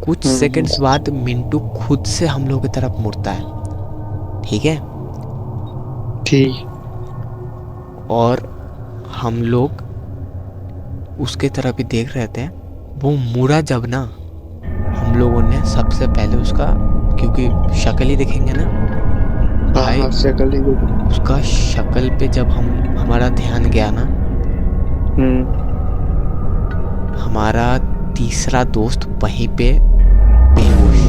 कुछ सेकंड्स बाद मिंटू खुद से हम लोग की तरफ मुड़ता है, ठीक है। ठीक। और हम लोग उसके तरफ ही देख रहे थे। वो मुड़ा जब ना, हम लोगों ने सबसे पहले उसका, क्योंकि शक्ल ही देखेंगे ना हाँ भाई, हाँ, शक्ल ही देख। उसका शक्ल पे जब हमारा ध्यान गया ना, हम्म। हमारा तीसरा दोस्त वहीं पे बेहोश।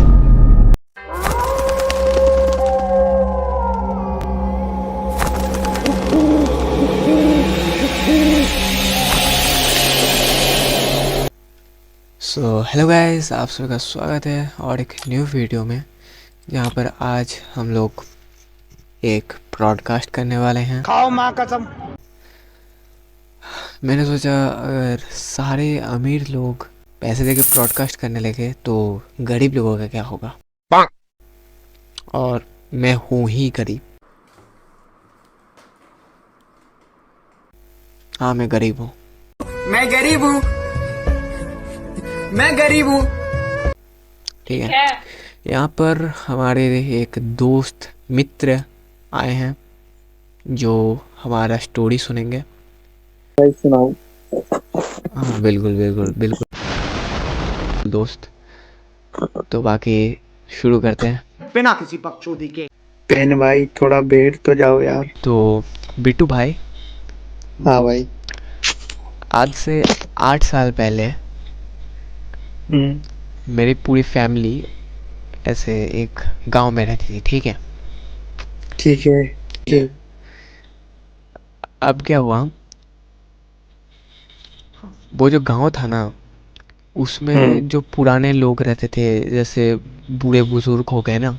सो हेलो गाइस, आप सभी का स्वागत है और एक न्यू वीडियो में, जहाँ पर आज हम लोग एक ब्रॉडकास्ट करने वाले हैं। खाओ माँ कसम। मैंने सोचा अगर सारे अमीर लोग पैसे देके ब्रॉडकास्ट करने लगे तो गरीब लोगों का क्या होगा। और मैं हूँ ही गरीब। हाँ, मैं गरीब हूँ। मैं गरीब हूँ, मैं गरीब हूँ। ठीक है। यहाँ पर हमारे एक दोस्त मित्र आए हैं जो हमारा स्टोरी सुनेंगे। भाई सुनाओ। हाँ बिल्कुल बिल्कुल बिल्कुल दोस्त। तो बाकी शुरू करते हैं। बिना किसी बकचोदी के। पेन भाई, थोड़ा बैठ तो जाओ यार। तो बिट्टू भाई, हाँ भाई। आज से 8 साल पहले हम्म। मेरी पूरी फैमिली ऐसे एक गांव में रहती थी, ठीक है। ठीक है। ठीक। अब क्या हुआ, वो जो गांव था ना, हम्म। उसमें जो पुराने लोग रहते थे, जैसे बूढ़े बुजुर्ग हो गए ना,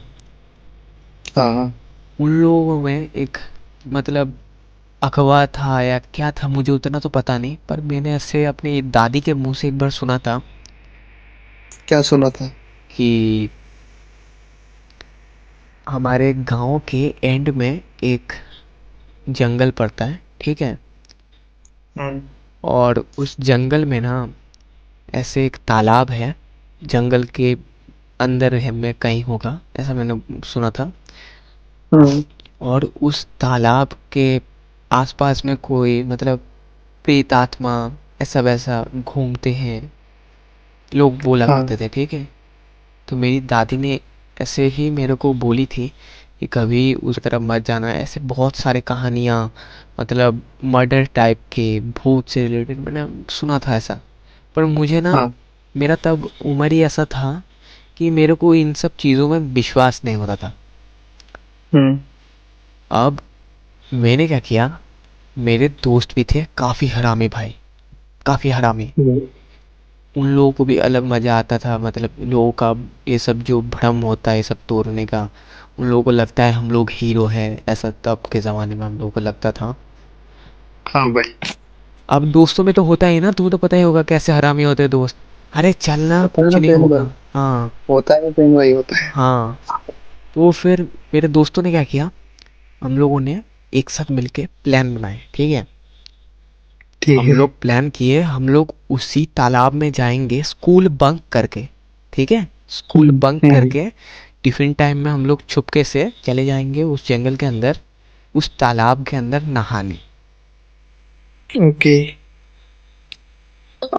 हाँ हाँ। उन लोगों में एक, मतलब अखबार था या क्या था, मुझे उतना तो पता नहीं, पर मैंने ऐसे अपनी दादी के मुंह से एक बार सुना था क्या सुना था? कि हमारे गांव के एंड में एक जंगल पड़ता है, ठीक है। हम्म। और उस जंगल में ना ऐसे एक तालाब है, जंगल के अंदर है में कहीं होगा, ऐसा मैंने सुना था। हम्म। और उस तालाब के आसपास में कोई, मतलब प्रेत आत्मा ऐसा वैसा घूमते हैं, लोग बोला हाँ करते थे, ठीक है। तो मेरी दादी ने ऐसे ही मेरे को बोली थी कि कभी उस तरफ मत जाना। ऐसे बहुत सारे कहानियाँ, मतलब मर्डर टाइप के, भूत से रिलेटेड मैंने सुना था ऐसा। पर मुझे ना, हाँ। मेरा तब उम्र ही ऐसा था कि मेरे को इन सब चीज़ों में विश्वास नहीं होता था। हम्म। अब मैंने क्या किया, मेरे दोस्त भी थे काफ़ी हरामी भाई, काफ़ी हरामी। हम्म। उन लोगों को भी अलग मज़ा आता था, मतलब लोगों का ये सब जो भ्रम होता है, ये सब तोड़ने का। उन लोगों को लगता है हम लोग हीरो हैं, ऐसा तब के ज़माने में हम लोगों को लगता था। हाँ भाई। अब दोस्तों में तो होता ही ना, तुम्हें तो पता ही होगा कैसे हरामी होते हैं दोस्त। अरे चलना, होता है कुछ ना नहीं पेन होगा। भाई। हाँ होता है पेन भाई, होता है। हाँ। तो फिर मेरे दोस्तों ने क्या किया, हम लोगों ने एक साथ मिलके प्लान बनाए, ठीक है। ठीक हम है। लोग प्लान किए, हम लोग उसी तालाब में जाएंगे स्कूल बंक करके, ठीक है। स्कूल बंक हम्म। करके टिफिन टाइम में हम लोग छुपके से चले जाएंगे उस जंगल के अंदर, उस तालाब के अंदर नहाने। ओके।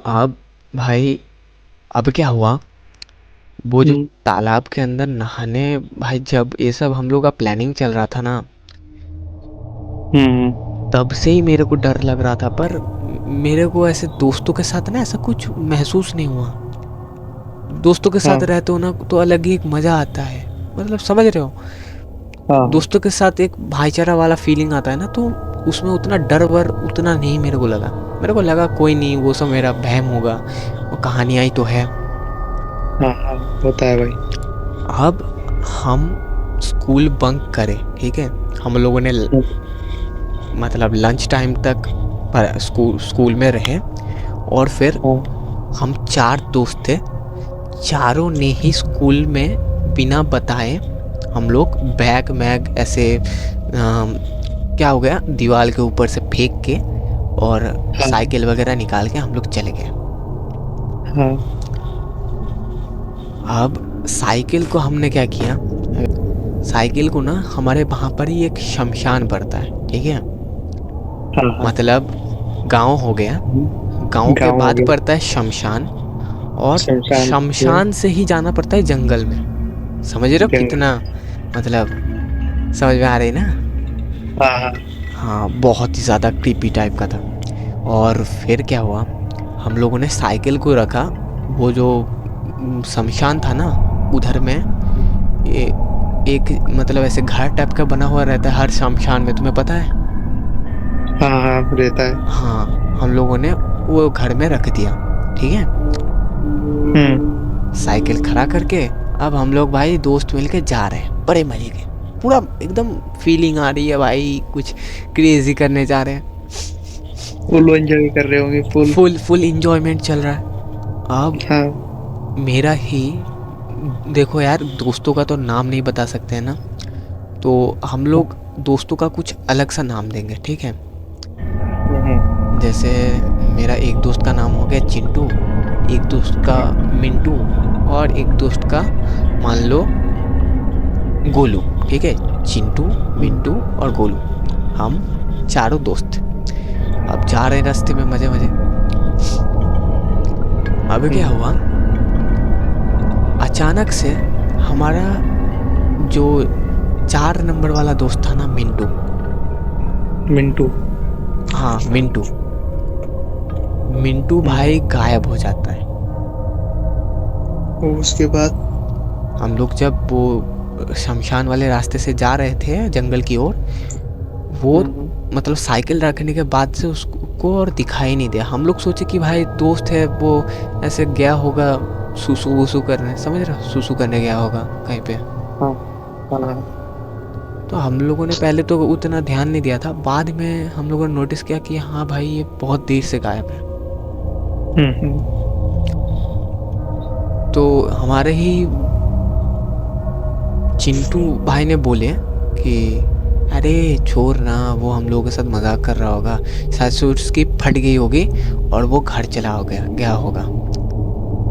अब भाई, अब क्या हुआ, वो जो हम्म। तालाब के अंदर नहाने, भाई जब ये सब हम लोग का प्लानिंग चल रहा था ना, हम्म। तब से ही मेरे को डर लग रहा था। पर मेरे को ऐसे दोस्तों के साथ ना ऐसा कुछ महसूस नहीं हुआ। दोस्तों के साथ हाँ रहते हो ना तो अलग ही एक मज़ा आता है, मतलब समझ रहे हो। हाँ हाँ। दोस्तों के साथ एक भाईचारा वाला फीलिंग आता है ना, तो उसमें उतना डर वर उतना नहीं मेरे को लगा। मेरे को लगा कोई नहीं, वो सब मेरा वहम होगा, वो कहानियाँ ही तो है। हाँ हाँ, होता है भाई। अब हम स्कूल बंक करें, ठीक है। हम लोगों ने मतलब लंच टाइम तक पर स्कूल में रहे। और फिर हाँ हम 4 दोस्त थे, चारों ने ही स्कूल में बिना बताए हम लोग बैग मैग ऐसे क्या हो गया, दीवार के ऊपर से फेंक के और हाँ साइकिल वगैरह निकाल के हम लोग चले गए। हाँ। अब साइकिल को हमने क्या किया, साइकिल को ना हमारे वहाँ पर ही एक शमशान पड़ता है, ठीक है, हाँ हाँ। मतलब गांव हो गया, गांव के गाँव हो बाद गया। पड़ता है शमशान, और शमशान ठीक है। शमशान से ही जाना पड़ता है जंगल में। समझ रहे हो जंगल। कितना, मतलब समझ में आ रही ना। हाँ हाँ। हाँ, बहुत ही ज़्यादा क्रीपी टाइप का था। और फिर क्या हुआ, हम लोगों ने साइकिल को रखा, वो जो शमशान था ना उधर में, ये एक मतलब ऐसे घर टाइप का बना हुआ रहता है हर शमशान में, तुम्हें पता है। हाँ हाँ रहता है। हाँ, हम लोगों ने वो घर में रख दिया, ठीक है। साइकिल खड़ा करके अब हम लोग भाई दोस्त मिलके जा रहे हैं, बड़े मजे के, पूरा एकदम फीलिंग आ रही है भाई, कुछ क्रेजी करने जा रहे हैं, फुल एंजॉय कर रहे होंगे फुल। फुल फुल इंजॉयमेंट चल रहा है। अब हाँ। मेरा ही, देखो यार दोस्तों का तो नाम नहीं बता सकते हैं ना, तो हम लोग दोस्तों का कुछ अलग सा नाम देंगे, ठीक है। जैसे मेरा एक दोस्त का नाम हो गया चिंटू, एक दोस्त का मिंटू, और एक दोस्त का मान लो गोलू, ठीक है। चिंटू, मिंटू और गोलू, हम चारों दोस्त अब जा रहे हैं रास्ते में मजे मजे। अब क्या हुआ, अचानक से हमारा जो 4 नंबर वाला दोस्त था ना, मिंटू, मिंटू। हाँ मिंटू, मिंटू भाई गायब हो जाता है। उसके बाद हम लोग जब वो शमशान वाले रास्ते से जा रहे थे जंगल की ओर, वो मतलब साइकिल रखने के बाद से उसको और दिखाई नहीं दिया। हम लोग सोचे कि भाई दोस्त है वो ऐसे गया होगा सुसु वुसु करने, समझ रहे हो, सुसु करने गया होगा कहीं पे। हाँ हाँ। तो हम लोगों ने पहले तो उतना ध्यान नहीं दिया था, बाद में हम लोगों ने नोटिस किया कि हाँ भाई ये बहुत देर से गायब है। तो हमारे ही चिंटू भाई ने बोले कि अरे छोड़ ना, वो हम लोगों के साथ मजाक कर रहा होगा, शायद से उसकी फट गई होगी और वो घर चला हो गया होगा।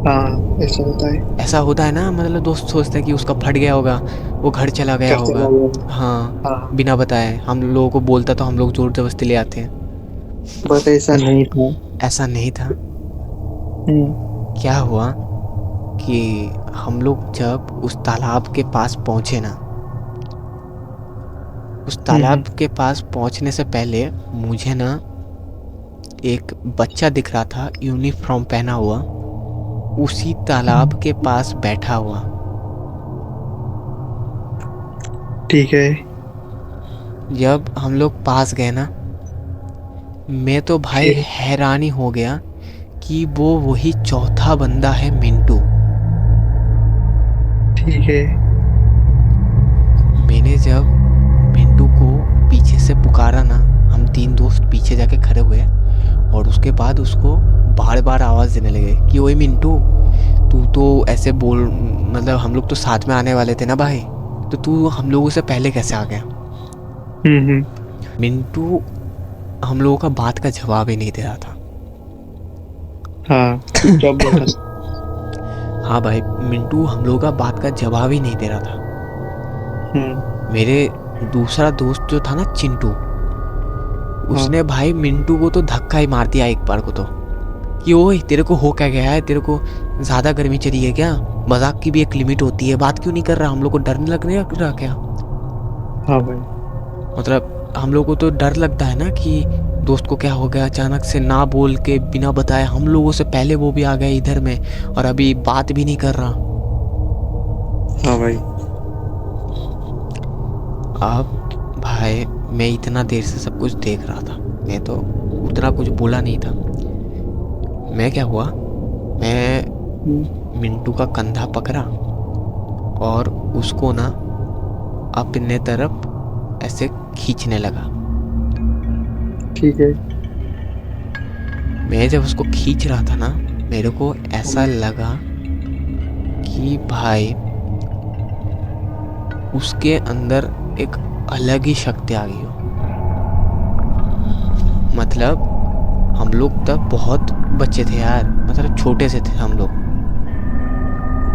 हाँ ऐसा होता है। ऐसा होता है ना, मतलब दोस्त सोचते हैं कि उसका फट गया होगा, वो घर चला गया घर होगा। चला गया। हाँ, हाँ बिना बताए हम लोगों को बोलता तो हम लोग जोर जबरदस्ती ले आते हैं। बट ऐसा नहीं था। ऐसा नहीं था। क्या हुआ कि हम लोग जब उस तालाब के पास पहुंचे ना, उस तालाब के पास पहुंचने से पहले मुझे ना एक बच्चा दिख रहा था यूनिफॉर्म पहना हुआ, उसी तालाब के पास बैठा हुआ। ठीक है। जब हम लोग पास गए ना, मैं तो भाई हैरानी हो गया कि वो वही चौथा बंदा है, मिंटू। ठीक है। मैंने जब मिंटू को पीछे से पुकारा ना, हम 3 दोस्त पीछे जाके खड़े हुए और उसके बाद उसको बार बार आवाज़ देने लगे कि ओए मिंटू, तू तो ऐसे बोल, मतलब हम लोग तो साथ में आने वाले थे ना भाई, तो तू हम लोगों से पहले कैसे आ गया। मिंटू हम लोगों का बात का जवाब ही नहीं दे रहा था। हाँ चुपचाप बैठा था। हाँ भाई, मिंटू हम लोगों का बात का जवाब ही नहीं दे रहा था। मेरे दूसरा दोस्त जो था ना चिंटू, उसने भाई मिंटू को तो धक्का ही मार दिया एक बार को, तो कि ओए तेरे को हो क्या गया है, तेरे को ज़्यादा गर्मी चढ़ी है क्या, मजाक की भी एक लिमिट होती है, बात क्यों नहीं कर रहा, हम लोग को डर नहीं लगने लग रहा क्या। हाँ भाई। मतलब हम लोग को तो डर लगता है ना कि दोस्त को क्या हो गया, अचानक से ना बोल के बिना बताए हम लोगों से पहले वो भी आ गया इधर में और अभी बात भी नहीं कर रहा। हाँ भाई। अब भाई मैं इतना देर से सब कुछ देख रहा था, मैं तो उतना कुछ बोला नहीं था। मैं क्या हुआ, मैं मिंटू का कंधा पकड़ा और उसको ना अपने तरफ ऐसे खींचने लगा। ठीक है। मैं जब उसको खींच रहा था ना, मेरे को ऐसा लगा कि भाई उसके अंदर एक अलग ही शक्ति आ गई हो। मतलब हम लोग तब बहुत बच्चे थे यार, मतलब छोटे से थे हम लोग।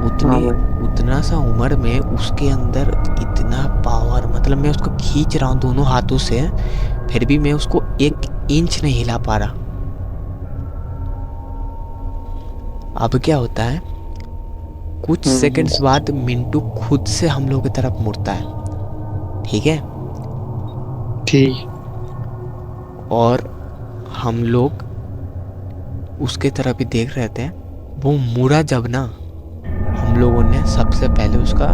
उतनी भाई। उतना सा उम्र में उसके अंदर इतना पावर, मतलब मैं उसको खींच रहा हूँ दोनों हाथों से, फिर भी मैं उसको 1 इंच नहीं हिला पा रहा। अब क्या होता है, कुछ सेकंड्स बाद मिंटू खुद से हम लोग की तरफ मुड़ता है, ठीक है, ठीक। और हम लोग उसके तरफ ही देख रहे थे। वो मुड़ा जब ना, हम लोगों ने सबसे पहले उसका,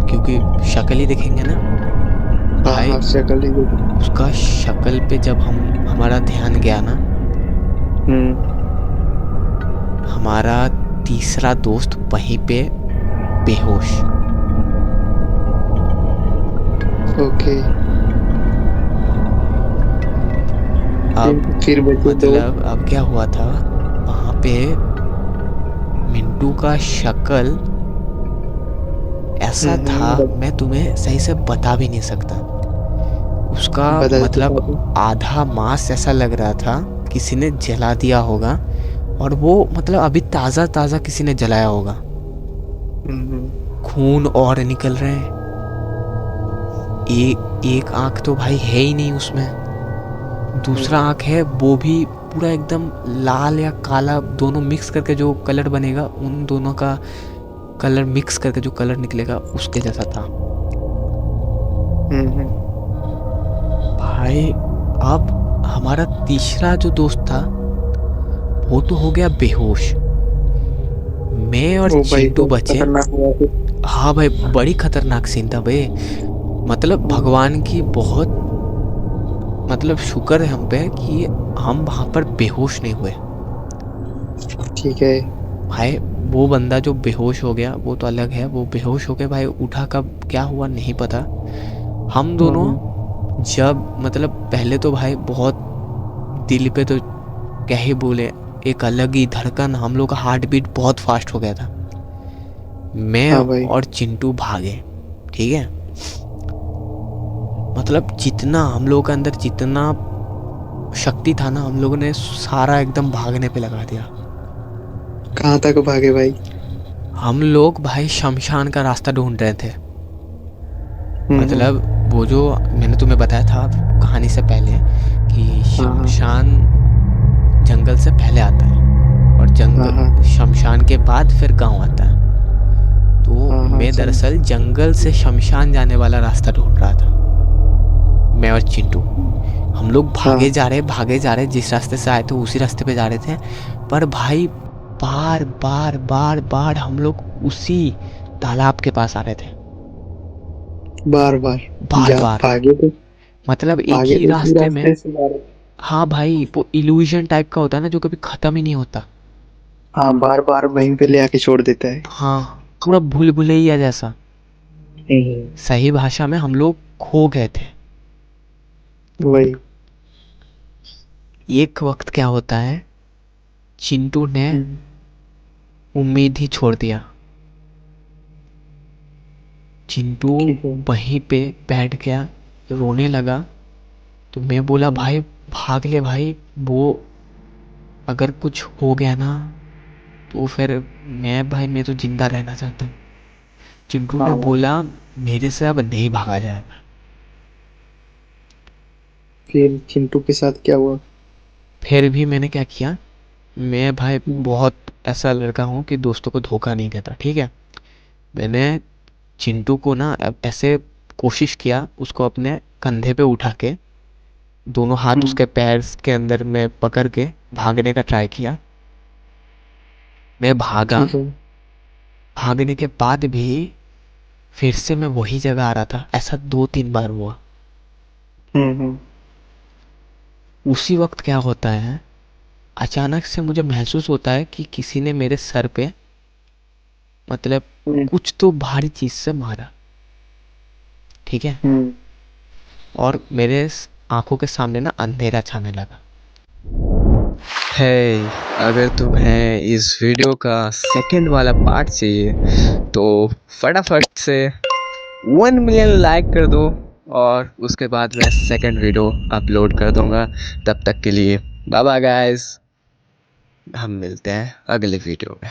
क्योंकि शक्ल ही देखेंगे ना हाँ भाई, हाँ, शक्ल ही देख रहे। उसका शक्ल पे जब हमारा ध्यान गया ना, हमारा तीसरा दोस्त वहीं पे बेहोश। ओके। अब फिर बचे दो। मतलब अब क्या हुआ था वहां पे, मिंटू का शक्ल ऐसा था, मैं तुम्हें सही से बता भी नहीं सकता। उसका बता दो, बता दो। मतलब आधा मांस ऐसा लग रहा था किसी ने जला दिया होगा, और वो मतलब अभी ताज़ा ताज़ा किसी ने जलाया होगा। खून और निकल रहे हैं। एक आंख तो भाई है ही नहीं उसमें, दूसरा आंख है वो भी पूरा एकदम लाल या काला दोनों मिक्स करके जो कलर बनेगा, उन दोनों का कलर मिक्स करके जो कलर निकलेगा उसके जैसा था भाई। अब हमारा तीसरा जो दोस्त था वो तो हो गया बेहोश, मैं और ओ भाई, चिंटू तो बचे। खतरनाक हुआ फिर। हाँ भाई, बड़ी खतरनाक सीन था भाई। मतलब भगवान की बहुत मतलब शुक्र है हम पे कि हम वहां पर बेहोश नहीं हुए। ठीक है। भाई वो बंदा जो बेहोश हो गया वो तो अलग है, वो बेहोश हो गया भाई, उठा कब क्या हुआ नहीं पता। हम दोनों जब मतलब पहले तो भाई बहुत दिल पे तो क्या ही बोले, एक अलग ही धड़कन, हम लोग का हार्ट बीट बहुत फास्ट हो गया था। मैं हाँ भाई। और चिंटू भागे, ठीक है, मतलब जितना हम लोगों के अंदर जितना शक्ति था ना, हम लोगों ने सारा एकदम भागने पे लगा दिया। कहाँ तक भागे भाई? हम लोग भाई शमशान का रास्ता ढूंढ रहे थे। हम्म। मतलब वो जो मैंने तुम्हें बताया था कहानी से पहले कि हाँ हाँ शमशान जंगल से पहले आता है, और हाँ जंगल हाँ शमशान के बाद फिर गांव आता है। तो हाँ हाँ, मैं समझ। दरअसल जंगल से शमशान जाने वाला रास्ता ढूंढ रहा था, मैं और चिंटू। हम लोग हाँ। भागे जा रहे, जिस रास्ते से आए थे उसी रास्ते पे जा रहे थे। पर भाई बार बार बार बार हम लोग उसी तालाब के पास आ रहे थे, बार बार। बार जा बार, भागे तो मतलब एक भागे ही तो उसी रास्ते में। रास्ते से बार। हाँ भाई, वो इल्यूजन टाइप का होता है ना जो कभी खत्म ही नहीं होता। हाँ, बार बार वहीं पे ले आके छोड़ देता है। हाँ, पूरा भूल भुलैया जैसा। हम्म। सही भाषा में हम लोग खो गए थे। वही। एक वक्त क्या होता है, चिंटू ने हम्म। उम्मीद ही छोड़ दिया। चिंटू ठीक है। वहीं पे बैठ गया, रोने लगा। तो मैं बोला भाई भाग ले भाई, वो अगर कुछ हो गया ना तो फिर मैं तो जिंदा रहना चाहता हूँ। चिंटू हाँ ने भाई। बोला मेरे से अब नहीं भागा जाएगा। फिर चिंटू के साथ क्या हुआ? फिर भी मैंने क्या किया, मैं भाई हम्म। बहुत ऐसा लड़का हूँ कि दोस्तों को धोखा नहीं देता, ठीक है। मैंने चिंटू को ना अब ऐसे कोशिश किया उसको अपने कंधे पे उठा के, दोनों हाथ हम्म। उसके पैर के अंदर में पकड़ के भागने का ट्राई किया। मैं भागा, ठीक है। भागने के बाद भी फिर से मैं वही जगह आ रहा था, ऐसा 2-3 बार हुआ। हम्म। उसी वक्त क्या होता है, अचानक से मुझे महसूस होता है कि किसी ने मेरे सर पे मतलब हम्म। कुछ तो भारी चीज से मारा, ठीक है, हम्म। और मेरे आंखों के सामने ना अंधेरा छाने लगा। है, अगर तुम्हें इस वीडियो का सेकंड वाला पार्ट चाहिए तो फटाफट से 1 मिलियन लाइक कर दो, और उसके बाद मैं सेकंड वीडियो अपलोड कर दूंगा। तब तक के लिए बाय बाय गाइस, हम मिलते हैं अगले वीडियो में।